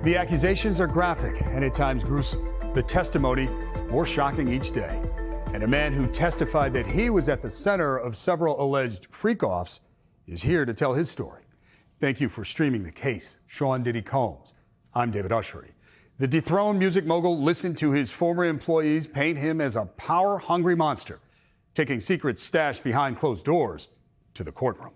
The accusations are graphic and at times gruesome. The testimony more shocking each day. And a man who testified that he was at the center of several alleged freak-offs is here to tell his story. Thank you for streaming The Case. Sean Diddy Combs. I'm David Ushery. The dethroned music mogul listened to his former employees paint him as a power-hungry monster, taking secrets stashed behind closed doors to the courtroom.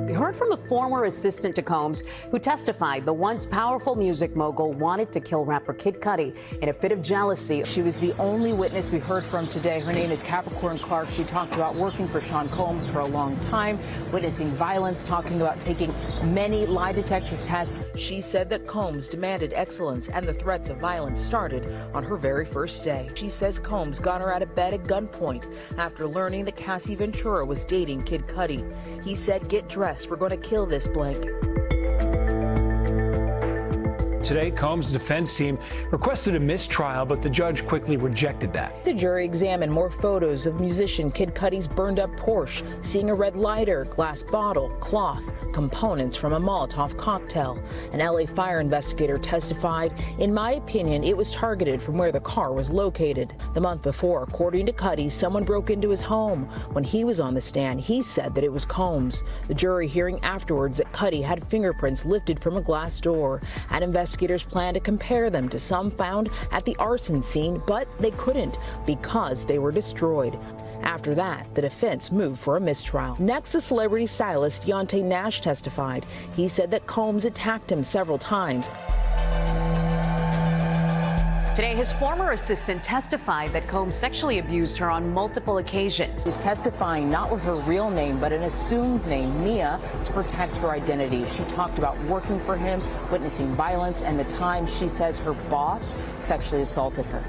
We heard from a former assistant to Combs who testified the once powerful music mogul wanted to kill rapper Kid Cudi in a fit of jealousy. She was the only witness we heard from today. Her name is Capricorn Clark. She talked about working for Sean Combs for a long time, witnessing violence, talking about taking many lie detector tests. She said that Combs demanded excellence and the threats of violence started on her very first day. She says Combs got her out of bed at gunpoint after learning that Cassie Ventura was dating Kid Cudi. He said, "Get dressed. We're going to kill this blank." Today, Combs' defense team requested a mistrial, but the judge quickly rejected that. The jury examined more photos of musician Kid Cudi's burned up Porsche, seeing a red lighter, glass bottle, cloth, components from a Molotov cocktail. An LA fire investigator testified, "In my opinion, it was targeted from where the car was located." The month before, according to Cudi, someone broke into his home. When he was on the stand, he said that it was Combs. The jury hearing afterwards that Cudi had fingerprints lifted from a glass door, and investigators plan to compare them to some found at the arson scene, but they couldn't because they were destroyed. After that, the defense moved for a mistrial. Next, the celebrity stylist Deontay Nash testified. He said that Combs attacked him several times. Today, his former assistant testified that Combs sexually abused her on multiple occasions. She's testifying not with her real name, but an assumed name, Mia, to protect her identity. She talked about working for him, witnessing violence, and the time she says her boss sexually assaulted her.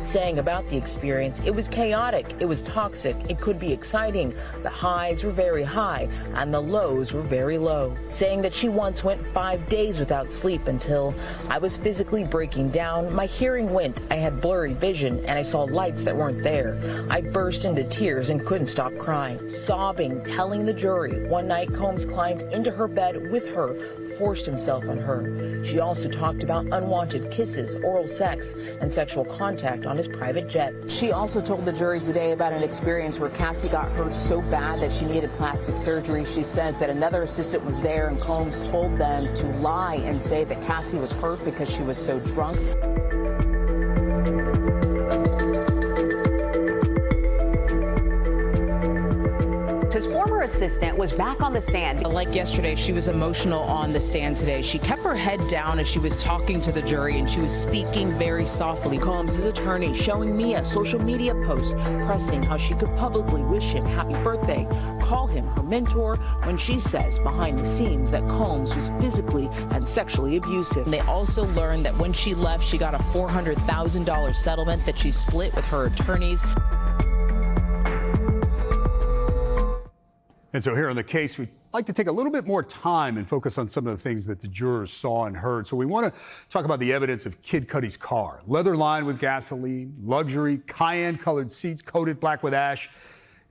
Saying about the experience, it was chaotic, it was toxic, it could be exciting. The highs were very high, and the lows were very low. Saying that she once went 5 days without sleep until I was physically breaking down, my hearing went, I had blurry vision, and I saw lights that weren't there. I burst into tears and couldn't stop crying, sobbing, telling the jury. One night, Combs climbed into her bed with her, forced himself on her. She also talked about unwanted kisses, oral sex, and sexual contact on his private jet. She also told the jury today about an experience where Cassie got hurt so bad that she needed plastic surgery. She says that another assistant was there and Combs told them to lie and say that Cassie was hurt because she was so drunk. His former assistant was back on the stand. Like yesterday, she was emotional on the stand today. She kept her head down as she was talking to the jury, and she was speaking very softly. Combs' attorney showing Mia social media posts, pressing how she could publicly wish him happy birthday, call him her mentor, when she says behind the scenes that Combs was physically and sexually abusive. They also learned that when she left, she got a $400,000 settlement that she split with her attorneys. And so here on The Case, we'd like to take a little bit more time and focus on some of the things that the jurors saw and heard. So we want to talk about the evidence of Kid Cudi's car. Leather lined with gasoline, luxury, cayenne-colored seats coated black with ash.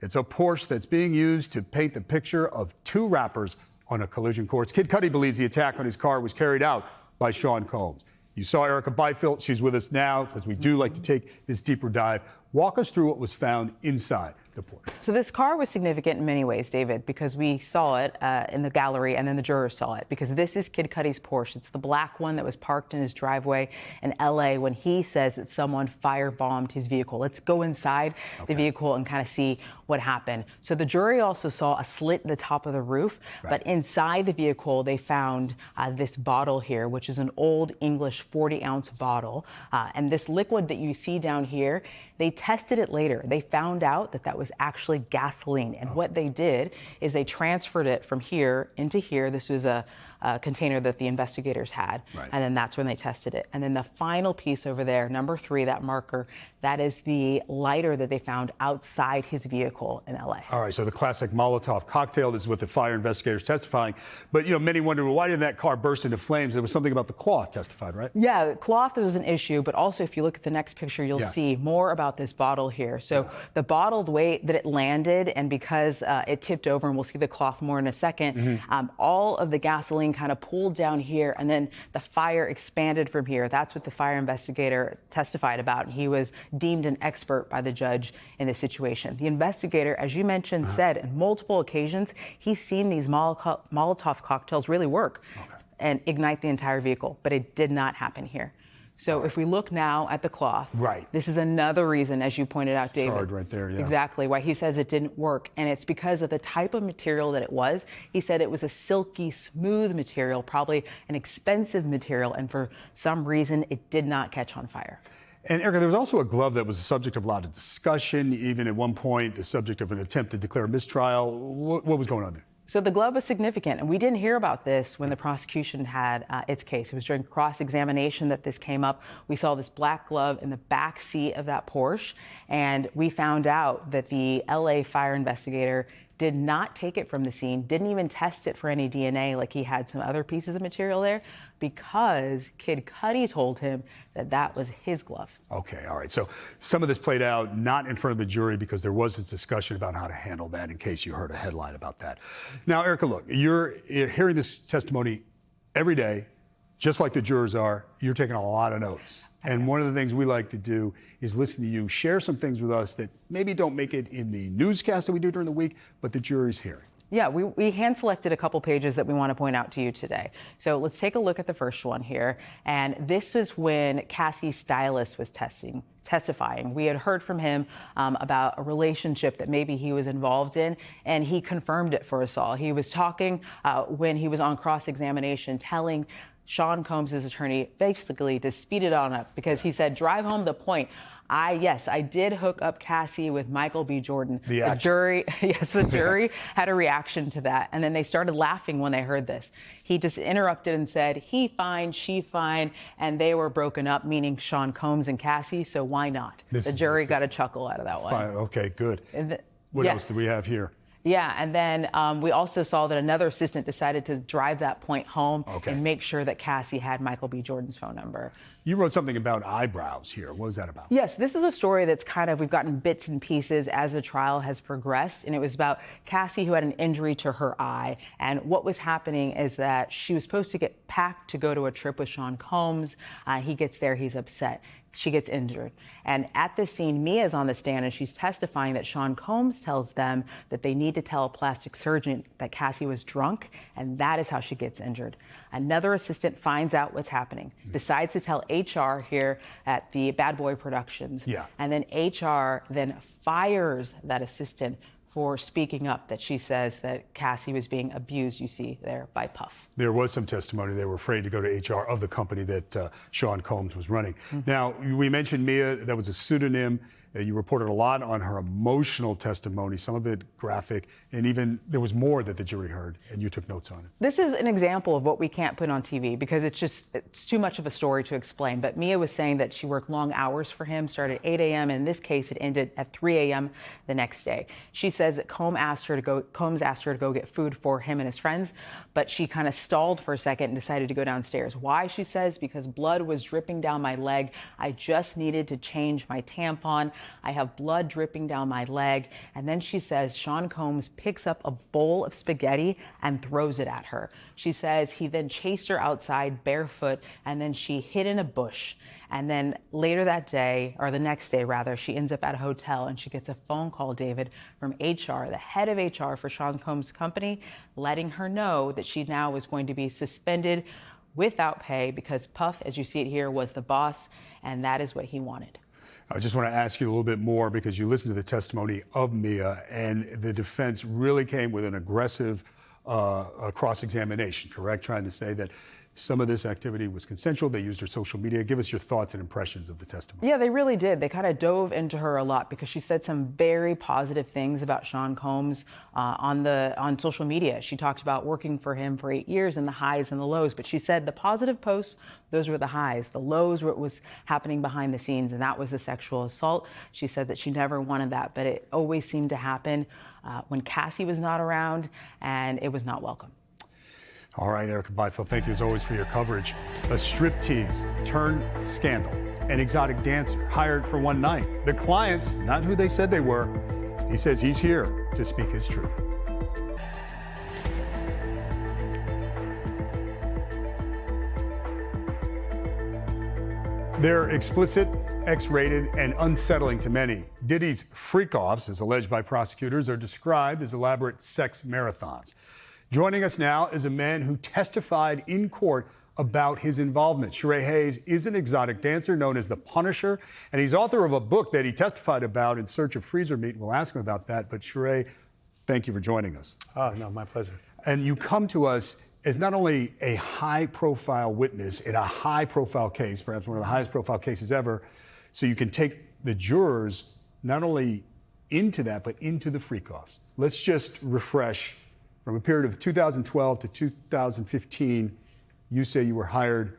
It's a Porsche that's being used to paint the picture of two rappers on a collision course. Kid Cudi believes the attack on his car was carried out by Sean Combs. You saw Erica Byfield. She's with us now because we do like to take this deeper dive. Walk us through what was found inside the Porsche. So this car was significant in many ways, David, because we saw it in the gallery and then the jurors saw it, because this is Kid Cudi's Porsche. It's the black one that was parked in his driveway in L.A. when he says that someone firebombed his vehicle. Let's go inside the vehicle and kind of see what happened. So the jury also saw a slit in the top of the roof, but inside the vehicle they found this bottle here, which is an old English 40-ounce bottle. And this liquid that you see down here, they tested it later. They found out that that was actually gasoline. And what they did is they transferred it from here into here. This was a container that the investigators had. And then that's when they tested it. And then the final piece over there, number 3, that marker, that is the lighter that they found outside his vehicle in LA. All right, so the classic Molotov cocktail, this is what the fire investigators testifying. But, you know, many wonder, well, why did that car burst into flames? There was something about the cloth testified, right? Yeah, cloth was an issue, but also if you look at the next picture, you'll see more about this bottle here. So the bottle, the way that it landed, and because it tipped over, and we'll see the cloth more in a second, all of the gasoline being kind of pulled down here, and then the fire expanded from here. That's what the fire investigator testified about. He was deemed an expert by the judge in this situation. The investigator, as you mentioned, said on multiple occasions he's seen these Molotov cocktails really work and ignite the entire vehicle, but it did not happen here. So if we look now at the cloth, this is another reason, as you pointed out, David. Charred right there, yeah. Exactly, why he says it didn't work. And it's because of the type of material that it was. He said it was a silky, smooth material, probably an expensive material, and for some reason it did not catch on fire. And Erica, there was also a glove that was the subject of a lot of discussion, even at one point the subject of an attempt to declare a mistrial. What was going on there? So the glove was significant, and we didn't hear about this when the prosecution had its case. It was during cross-examination that this came up. We saw this black glove in the back seat of that Porsche, and we found out that the LA fire investigator did not take it from the scene, didn't even test it for any DNA like he had some other pieces of material there, because Kid Cudi told him that that was his glove. Okay, all right. So some of this played out not in front of the jury because there was this discussion about how to handle that, in case you heard a headline about that. Now, Erica, look, you're hearing this testimony every day, just like the jurors are. You're taking a lot of notes. And one of the things we like to do is listen to you share some things with us that maybe don't make it in the newscast that we do during the week, but the jury's hearing. Yeah, we hand-selected a couple pages that we want to point out to you today. So let's take a look at the first one here. And this was when Cassie's stylist was testifying. We had heard from him about a relationship that maybe he was involved in, and he confirmed it for us all. He was talking when he was on cross-examination, telling Sean Combs' attorney basically to speed it on up, because he said, drive home the point. I did hook up Cassie with Michael B. Jordan. The jury had a reaction to that. And then they started laughing when they heard this. He just interrupted and said, he fine, she fine, and they were broken up, meaning Sean Combs and Cassie, so why not? The jury got a chuckle out of that one. Fine. Okay, good. What else do we have here? Yeah, and then we also saw that another assistant decided to drive that point home and make sure that Cassie had Michael B. Jordan's phone number. You wrote something about eyebrows here. What was that about? Yes, this is a story that's we've gotten bits and pieces as the trial has progressed, and it was about Cassie, who had an injury to her eye. And what was happening is that she was supposed to get packed to go to a trip with Sean Combs. He gets there, he's upset. She gets injured. And at this scene, Mia's on the stand and she's testifying that Sean Combs tells them that they need to tell a plastic surgeon that Cassie was drunk, and that is how she gets injured. Another assistant finds out what's happening, decides to tell HR here at the Bad Boy Productions. And then HR then fires that assistant for speaking up, that she says that Cassie was being abused, you see there, by Puff. There was some testimony. They were afraid to go to HR of the company that Sean Combs was running. Now, we mentioned Mia, that was a pseudonym. You reported a lot on her emotional testimony, some of it graphic, and even there was more that the jury heard, and you took notes on it. This is an example of what we can't put on TV because it's too much of a story to explain. But Mia was saying that she worked long hours for him, started at 8 a.m. In this case, it ended at 3 a.m. the next day. She says that Combs asked her to go get food for him and his friends, but she kind of stalled for a second and decided to go downstairs. Why, she says, because blood was dripping down my leg. I just needed to change my tampon. I have blood dripping down my leg. And then she says Sean Combs picks up a bowl of spaghetti and throws it at her. She says he then chased her outside barefoot, and then she hid in a bush. And then later that day, or the next day rather, she ends up at a hotel and she gets a phone call, David, from HR, the head of HR for Sean Combs' company, letting her know that she now was going to be suspended without pay because Puff, as you see it here, was the boss, and that is what he wanted. I just want to ask you a little bit more, because you listened to the testimony of Mia, and the defense really came with an aggressive cross-examination, correct? Trying to say that some of this activity was consensual. They used her social media. Give us your thoughts and impressions of the testimony. Yeah, they really did. They kind of dove into her a lot because she said some very positive things about Sean Combs on social media. She talked about working for him for 8 years and the highs and the lows. But she said the positive posts, those were the highs. The lows were what was happening behind the scenes, and that was the sexual assault. She said that she never wanted that, but it always seemed to happen when Cassie was not around, and it was not welcome. All right, Erica Byfield, thank you as always for your coverage. A striptease turned scandal. An exotic dancer hired for one night. The clients, not who they said they were. He says he's here to speak his truth. They're explicit, X-rated, and unsettling to many. Diddy's freak-offs, as alleged by prosecutors, are described as elaborate sex marathons. Joining us now is a man who testified in court about his involvement. Sheree Hayes is an exotic dancer known as the Punisher, and he's author of a book that he testified about, In Search of Freezer Meat. We'll ask him about that. But Sheree, thank you for joining us. Oh, no, my pleasure. And you come to us as not only a high-profile witness in a high-profile case, perhaps one of the highest-profile cases ever, so you can take the jurors not only into that, but into the freak-offs. Let's just refresh. From a period of 2012 to 2015, you say you were hired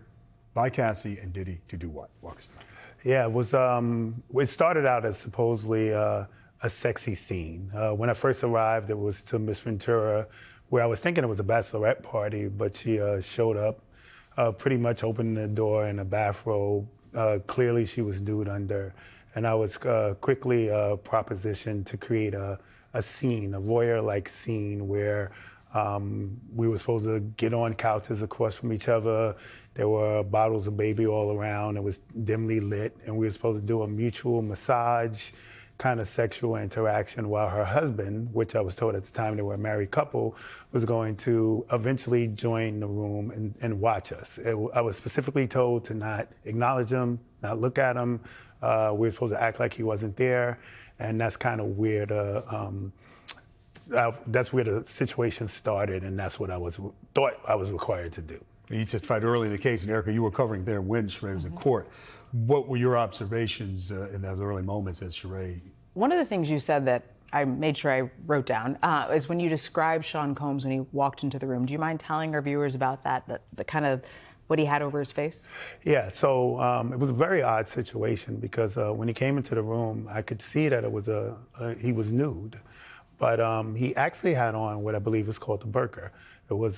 by Cassie and Diddy to do what? Walk us through. Yeah, it started out as supposedly a sexy scene. When I first arrived, it was to Miss Ventura, where I was thinking it was a bachelorette party, but she showed up, pretty much opening the door in a bathrobe. Clearly she was nude under, and I was quickly propositioned to create a scene, a voyeur-like scene where we were supposed to get on couches across from each other. There were bottles of baby all around. It was dimly lit, and we were supposed to do a mutual massage, kind of sexual interaction, while her husband, which I was told at the time they were a married couple, was going to eventually join the room and watch us. I was specifically told to not acknowledge him, not look at him. We were supposed to act like he wasn't there, and that's kind of where that's where the situation started, and that's what thought I was required to do. You testified early in the case, and Erica, you were covering there when Sheree was in court. What were your observations in those early moments as Sheree? One of the things you said that I made sure I wrote down is when you described Sean Combs when he walked into the room. Do you mind telling our viewers about that, the kind of what he had over his face? Yeah, so it was a very odd situation because when he came into the room, I could see that it was he was nude, but he actually had on what I believe is called the burqa. It was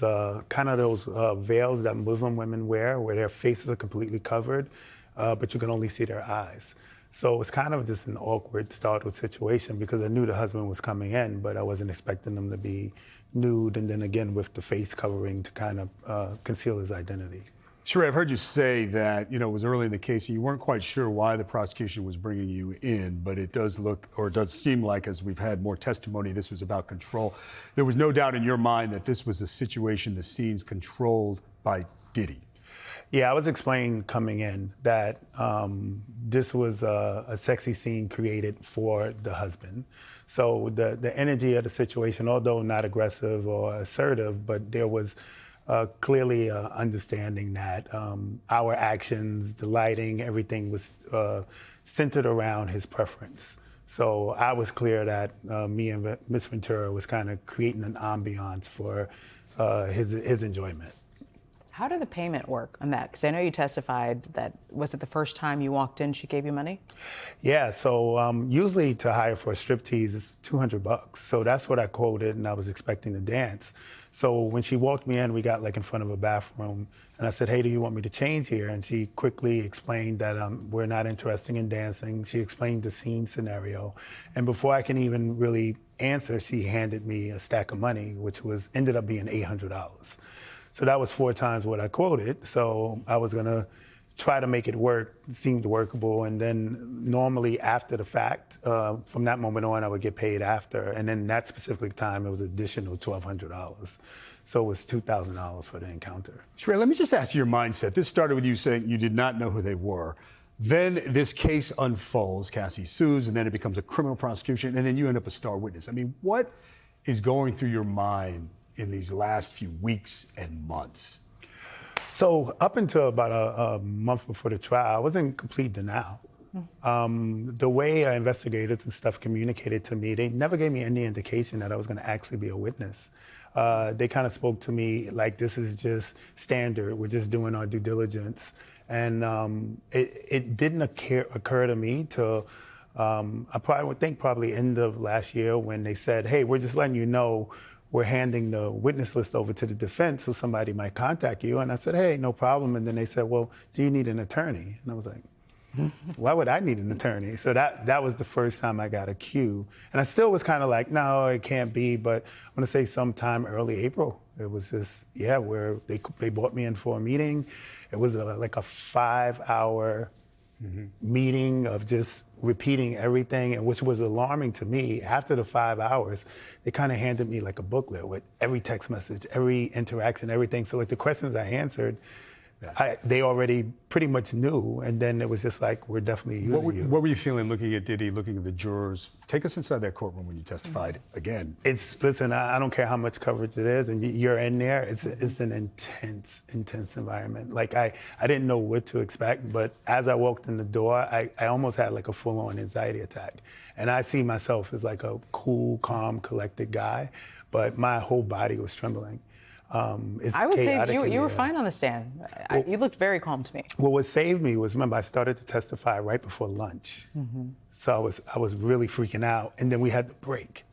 kind of those veils that Muslim women wear where their faces are completely covered, but you can only see their eyes. So it was kind of just an awkward, startled situation because I knew the husband was coming in, but I wasn't expecting him to be nude and then again with the face covering to kind of conceal his identity. Sheree, I've heard you say that, it was early in the case and you weren't quite sure why the prosecution was bringing you in, but it does look, or it does seem like, as we've had more testimony, this was about control. There was no doubt in your mind that this was a situation, the scenes controlled by Diddy. Yeah, I was explaining coming in that this was a sexy scene created for the husband. So the energy of the situation, although not aggressive or assertive, but there was clearly understanding that our actions, the lighting, everything was centered around his preference. So I was clear that me and Miss Ventura was kind of creating an ambiance for his enjoyment. How did the payment work on that? Because I know you testified that, was it the first time you walked in, she gave you money? Yeah, so usually to hire for a striptease is $200. So that's what I quoted, and I was expecting to dance. So when she walked me in, we got like in front of a bathroom, and I said, hey, do you want me to change here? And she quickly explained that we're not interested in dancing. She explained the scene scenario. And before I can even really answer, she handed me a stack of money, which ended up being $800. So that was 4 times what I quoted. So I was gonna try to make it work. It seemed workable. And then normally after the fact, from that moment on, I would get paid after. And then that specific time, it was additional $1,200. So it was $2,000 for the encounter. Sheree, let me just ask you your mindset. This started with you saying you did not know who they were. Then this case unfolds, Cassie sues, and then it becomes a criminal prosecution, and then you end up a star witness. I mean, what is going through your mind in these last few weeks and months? So up until about a month before the trial, I was in complete denial. The way our investigators and stuff communicated to me, they never gave me any indication that I was going to actually be a witness. They kind of spoke to me like this is just standard. We're just doing our due diligence. And it didn't occur to me till I would think probably end of last year when they said, hey, we're just letting you know we're handing the witness list over to the defense so somebody might contact you. And I said, hey, no problem. And then they said, well, do you need an attorney? And I was like, why would I need an attorney? So that was the first time I got a cue. And I still was kind of like, no, it can't be. But I'm going to say sometime early April. It was just, yeah, where they brought me in for a meeting. It was like a 5-hour meeting of just repeating everything, and which was alarming to me. After the 5 hours, they kind of handed me like a booklet with every text message, every interaction, everything. So like the questions I answered, they already pretty much knew, and then it was just like, we're definitely using you. What were you feeling looking at Diddy, looking at the jurors? Take us inside that courtroom when you testified again. Listen, I don't care how much coverage it is, and you're in there. It's an intense environment. Like I didn't know what to expect, but as I walked in the door, I almost had like a full-on anxiety attack. And I see myself as like a cool, calm, collected guy, but my whole body was trembling. I would say you were fine on the stand. You looked very calm to me. Well, what saved me was, remember, I started to testify right before lunch. So I was really freaking out. And then we had the break.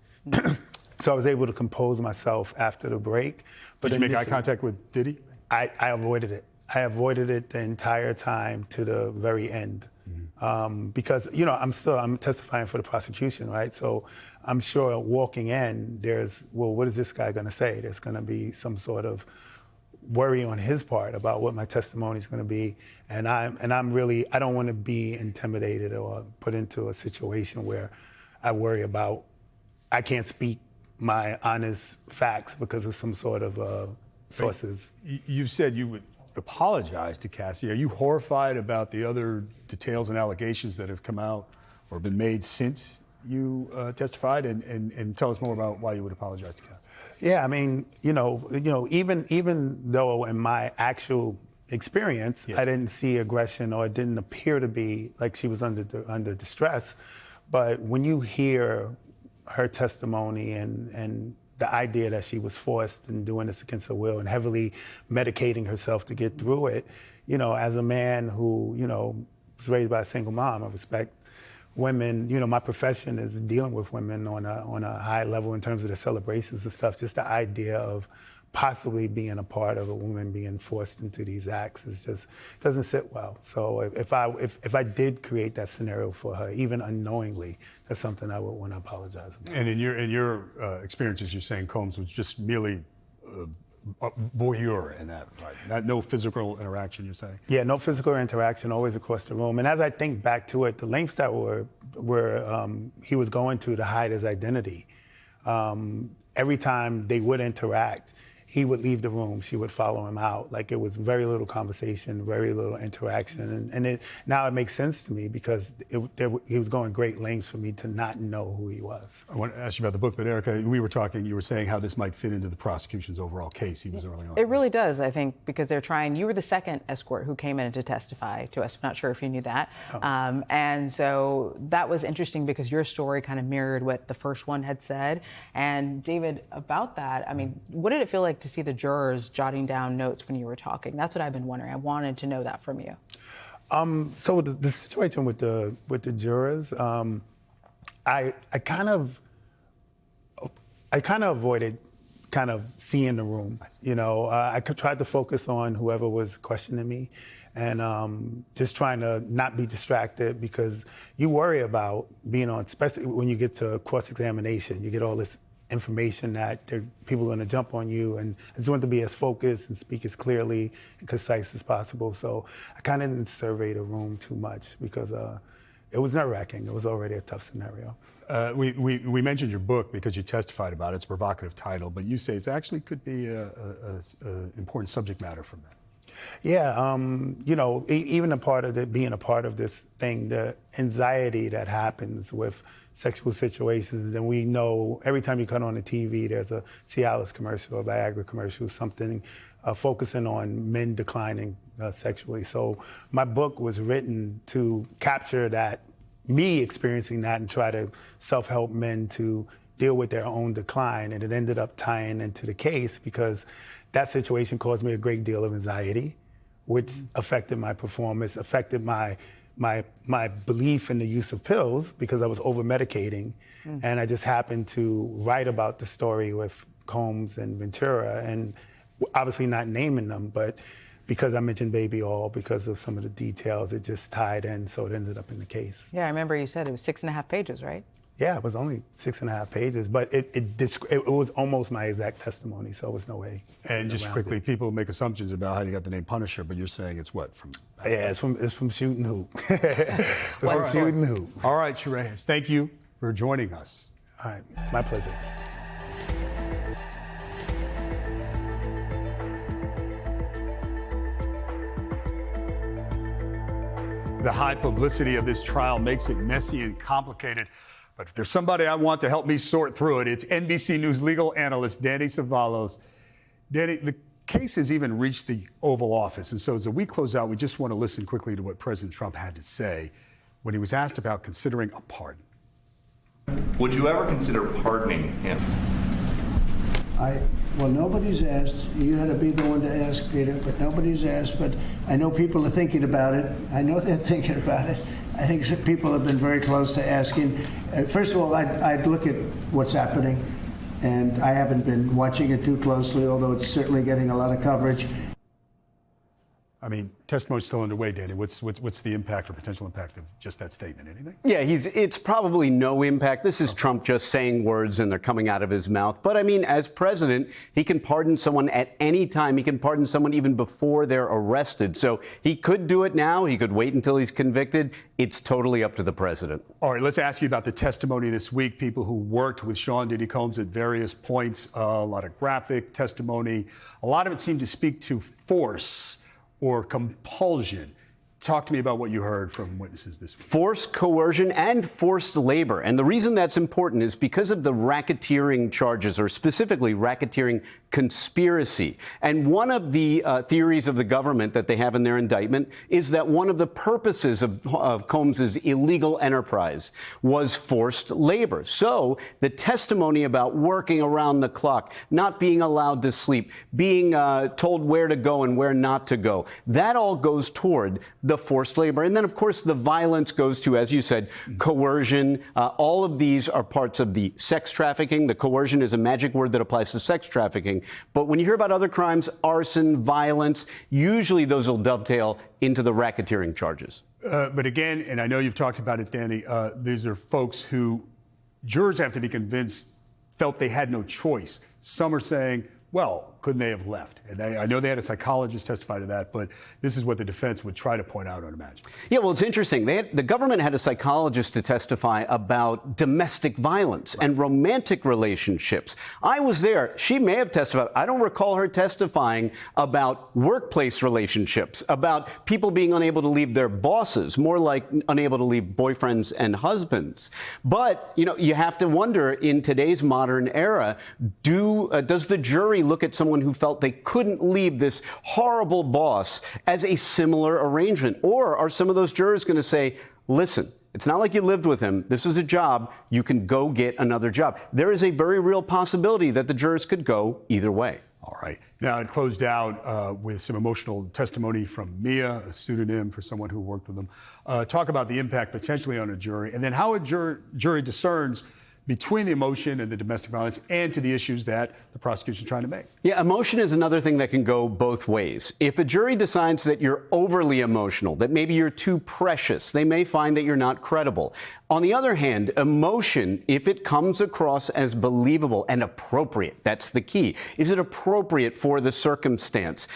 So I was able to compose myself after the break. But Did you make eye contact with Diddy? I avoided it. I avoided it the entire time to the very end. Because, you know, I'm testifying for the prosecution, right? So I'm sure walking in, well, what is this guy gonna say? There's gonna be some sort of worry on his part about what my testimony is gonna be. And I'm really, I don't wanna be intimidated or put into a situation where I worry about, I can't speak my honest facts because of some sort of sources. You've said you would apologize to Cassie. Are you horrified about the other details and allegations that have come out or been made since you testified? And tell us more about why you would apologize to Cassie. Yeah, I mean, you know, even though in my actual experience, I didn't see aggression, or it didn't appear to be like she was under distress, but when you hear her testimony and the idea that she was forced and doing this against her will and heavily medicating herself to get through it, you know, as a man who, you know, was raised by a single mom, I respect women. You know, my profession is dealing with women on a high level in terms of the celebrations and stuff. Just the idea of possibly being a part of a woman being forced into these acts is just doesn't sit well. So if I did create that scenario for her, even unknowingly, that's something I would want to apologize about. And in your experiences, you're saying Combs was just merely a voyeur in that, right? No physical interaction, you're saying? Yeah, no physical interaction, always across the room. And as I think back to it, the lengths that he was going to hide his identity, every time they would interact, he would leave the room, she would follow him out. Like, it was very little conversation, very little interaction. And now it makes sense to me because he was going great lengths for me to not know who he was. I want to ask you about the book, but Erica, we were talking, you were saying how this might fit into the prosecution's overall case. He was early on. It really does, I think, because you were the second escort who came in to testify to us. I'm not sure if you knew that. Oh. And so that was interesting because your story kind of mirrored what the first one had said. And David, about that, I mean, what did it feel like to see the jurors jotting down notes when you were talking? That's what I've been wondering. I wanted to know that from you. So the situation with the jurors, I kind of avoided kind of seeing the room. You know, I tried to focus on whoever was questioning me, and just trying to not be distracted, because you worry about being on, especially when you get to cross-examination, you get all this information that people are going to jump on you, and I just wanted to be as focused and speak as clearly and concise as possible. So I kind of didn't survey the room too much because it was nerve-wracking. It was already a tough scenario. We mentioned your book because you testified about it. It's a provocative title, but you say it actually could be an important subject matter for men. Yeah, you know, even being a part of this thing, the anxiety that happens with sexual situations, and we know every time you cut on the TV, there's a Cialis commercial, a Viagra commercial, something focusing on men declining sexually. So my book was written to capture that, me experiencing that, and try to self-help men to deal with their own decline. And it ended up tying into the case because that situation caused me a great deal of anxiety, which affected my performance, affected my belief in the use of pills because I was over-medicating. And I just happened to write about the story with Combs and Ventura, and obviously not naming them, but because I mentioned Baby All, because of some of the details, it just tied in, so it ended up in the case. Yeah, I remember you said it was 6.5 pages, right? Yeah, it was only 6.5 pages, but it was almost my exact testimony, so it was no way. And just around quickly, it. people make assumptions about how you got the name Punisher, but you're saying it's what? Yeah, it's from shooting hoop. It's from shooting hoop. All right, Sharayas, thank you for joining us. All right, my pleasure. The high publicity of this trial makes it messy and complicated. But if there's somebody I want to help me sort through it, it's NBC News legal analyst Danny Cevallos. Danny, the case has even reached the Oval Office. And so as the week closes out, we just want to listen quickly to what President Trump had to say when he was asked about considering a pardon. Would you ever consider pardoning him? Well, nobody's asked. You had to be the one to ask, Peter, but nobody's asked. But I know people are thinking about it. I know they're thinking about it. I think some people have been very close to asking. First of all, I'd look at what's happening, and I haven't been watching it too closely, although it's certainly getting a lot of coverage. I mean, testimony's still underway, Danny. What's the impact or potential impact of just that statement? Anything? Yeah, it's probably no impact. This is Trump just saying words and they're coming out of his mouth. But I mean, as president, he can pardon someone at any time. He can pardon someone even before they're arrested. So he could do it now. He could wait until he's convicted. It's totally up to the president. All right, let's ask you about the testimony this week. People who worked with Sean Diddy Combs at various points, a lot of graphic testimony. A lot of it seemed to speak to force or compulsion. Talk to me about what you heard from witnesses this week. Force, coercion, and forced labor. And the reason that's important is because of the racketeering charges, or specifically racketeering conspiracy. And one of the theories of the government that they have in their indictment is that one of the purposes of Combs's illegal enterprise was forced labor. So the testimony about working around the clock, not being allowed to sleep, being told where to go and where not to go, that all goes toward the forced labor. And then, of course, the violence goes to, as you said, coercion. All of these are parts of the sex trafficking. The coercion is a magic word that applies to sex trafficking. But when you hear about other crimes, arson, violence, usually those will dovetail into the racketeering charges. But again, and I know you've talked about it, Danny, these are folks who jurors have to be convinced felt they had no choice. Some are saying, well, couldn't they have left? And I know they had a psychologist testify to that, but this is what the defense would try to point out, I'd imagine. Yeah, well, it's interesting. The government had a psychologist to testify about domestic violence and romantic relationships. I was there. She may have testified. I don't recall her testifying about workplace relationships, about people being unable to leave their bosses, more like unable to leave boyfriends and husbands. But, you know, you have to wonder, in today's modern era, does the jury look at someone who felt they couldn't leave this horrible boss as a similar arrangement? Or are some of those jurors going to say, listen, it's not like you lived with him. This was a job. You can go get another job. There is a very real possibility that the jurors could go either way. All right. Now, it closed out with some emotional testimony from Mia, a pseudonym for someone who worked with them. Talk about the impact potentially on a jury, and then how a jury discerns between the emotion and the domestic violence and to the issues that the prosecution is trying to make. Yeah, emotion is another thing that can go both ways. If a jury decides that you're overly emotional, that maybe you're too precious, they may find that you're not credible. On the other hand, emotion, if it comes across as believable and appropriate, that's the key. Is it appropriate for the circumstance?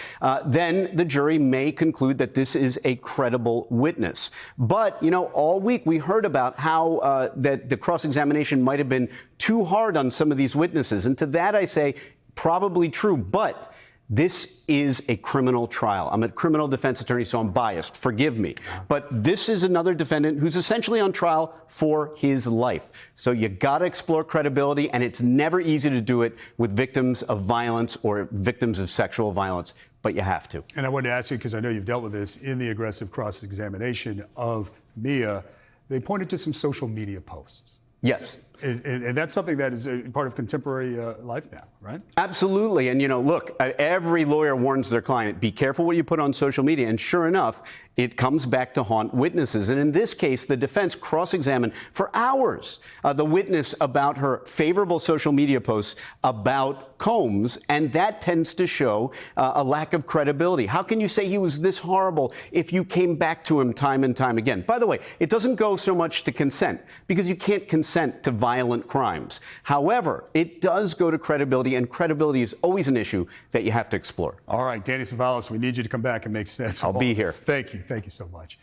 Then the jury may conclude that this is a credible witness. But, you know, all week we heard about how that the cross-examination might have been too hard on some of these witnesses. And to that I say, probably true, but this is a criminal trial. I'm a criminal defense attorney, so I'm biased. Forgive me. But this is another defendant who's essentially on trial for his life. So you got to explore credibility, and it's never easy to do it with victims of violence or victims of sexual violence, but you have to. And I wanted to ask you, because I know you've dealt with this, in the aggressive cross-examination of Mia, they pointed to some social media posts. Yes. And that's something that is a part of contemporary life now, right? Absolutely. And, you know, look, every lawyer warns their client, be careful what you put on social media. And sure enough, it comes back to haunt witnesses. And in this case, the defense cross-examined for hours the witness about her favorable social media posts about Combs. And that tends to show a lack of credibility. How can you say he was this horrible if you came back to him time and time again? By the way, it doesn't go so much to consent, because you can't consent consent to violent crimes. However, it does go to credibility, and credibility is always an issue that you have to explore. All right, Danny Cevallos, we need you to come back and make sense of I'll be here. this. Thank you. Thank you so much.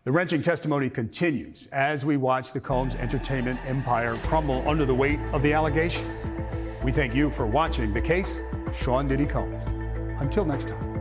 The wrenching testimony continues as we watch the Combs entertainment empire crumble under the weight of the allegations. We thank you for watching the case, Sean Diddy Combs. Until next time.